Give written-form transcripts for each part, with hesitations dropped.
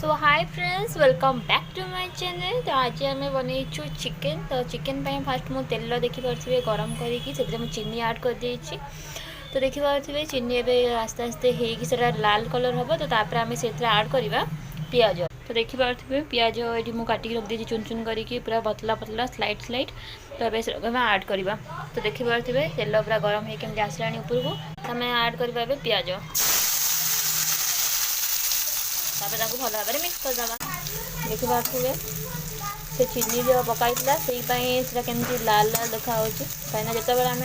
So hi friends welcome back to my channel. तो आज आम बनईचु चिकेन। तो चिकेन फास्ट मु तेल देखिपे गरम करके चीनी ऐड कर देछि। तो देखिपे चीनी एवं आस्ते आस्ते होगी लाल कलर हम। तो आम से ऐड करवा पियाज। तो देखिपे पियाज ये मुझे काटिक रखी चुन चुन करके पूरा पतला पतला स्लाइड स्लाइड। तो ये ऐड करवा। तो देखिपे तेल पूरा गरम होकर आसला ऊपर को आम ऐड करवा पियाज। भल भाव में मिक्स करदे। देखिए से चीनी जो पकाई से केमती लाल लाल देखा कहीं जिते आम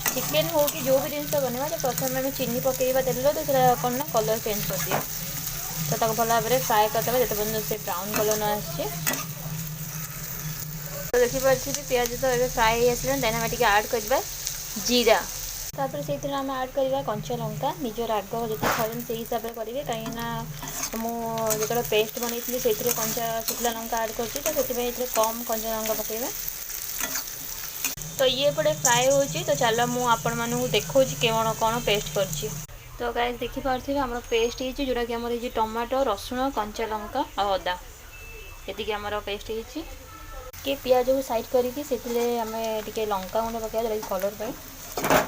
चिकेन हो कि जो भी जिन बनवा तो प्रथम आम चीनी पकईवा तेल तो कौन ना कलर चेंज कर दिए। तो भल भाव में फ्राए करदे जिते पर्यटन से ब्राउन कलर न आसे। तो देखिए पियाज तो ये फ्राए आसान देन आम ऐड करवा जीरा। तापर से आम ऐड करवा कंचा लंका निजर राग जो खाऊँ से हिसाब से करेंगे कहीं मुझे पेस्ट बनई से कंचा शुखला लंका ऐड कर कम कंचा लंका पकेबा। तो ये पड़े फ्राए हो तो चलो मुझे देखा कौन कौन पेस्ट कर। तो गाइस देखिपे आम पेस्ट हो जोटा कि आम टमाटो रसुण कंचा लंका और अदा ये आम पेस्ट हो कि पियाज को साइड करके आम टे लंका गुंड पकड़ा जोटा कि कलर पे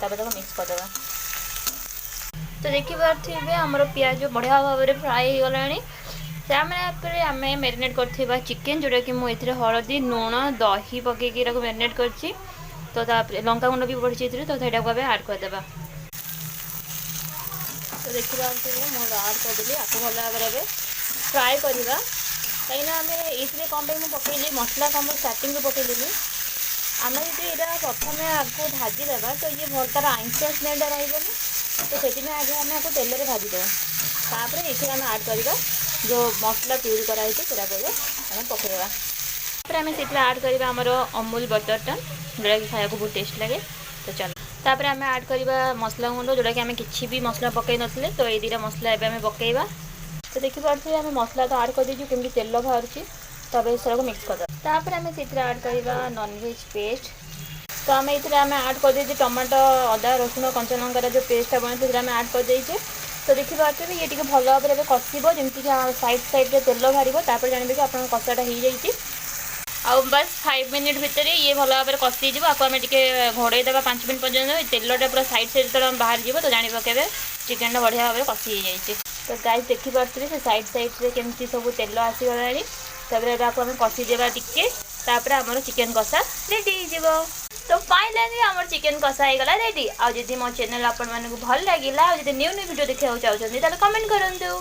मिक्स करदे। तो देखिपे आमर पियाज बढ़िया भाव में फ्राए हो गला। आम मैरिनेट कर चिकेन जोटा कि मुझे हलदी लुण दही पकईकी मैरिनेट कर। तो लंका गुंड भी पड़ी तो आम ऐड करदे। तो देखिए मुझे ऐड करदेली आपको भल भाव में फ्राए करवा कहीं आम ये कम पे पकईली मसला कम स्टार्टिंग पकईदेली। आम जो यहाँ प्रथम आपको भाजीदेवा तो ये भल तार आइंसिया स्मेल रही। तो से आगे आम आपको तेल में भाजीदेवा तापर ये आम ऐड करवा जो मसला प्यूरी कराई आम पकईवा। आम से ऐड करवा आमर अमूल बटर टन जोटा कि खाया बहुत टेस्ट लगे। तो चलो तापर आम ऐड करवा मसला गुंड जोटा कि आम किसी भी मसला पकई नथिले। तो ये 2टा मसला एवं पकईवा। तो देखिपे आम मसला तो ऐड कर देचु केमती तेल बाहर तब सब मिक्स करदे। तापर आम से ऐड करवा नॉनवेज पेस्ट। तो आम ये ऐड कर दे टमाटो अदा रसुण कंचा लंकार जो पेस्टा बने आम ऐड कर देचे। तो देखिए ये टी भल भाव में कषिब जमीक साइड साइड तेल बाहर तापर जानवे कि आप कषाटा हो जाए। आउ बस 5 मिनट भितर ये भल भाव में कषि आपको आम घोड़े देवा 5 मिनट पर्यटन तेलटा पूरा साइड साइड जो बाहर जीव तो जानी पकेबे चिकेन बढ़िया भाव में कषि हो जाए। तो गाइस देखिपे से साइड साइड केमती सब तेल आसीगला। तापर आपको आम कषि देवा टिके तापर आमर चिकेन कषा रेडी हो। तो फाइनली आमर चिकेन कषा होगा रेडी। आउ जदि मो चैनल आपण मानक भल लगे न्यू न्यू वीडियो देखा चाहते कमेंट करूँ।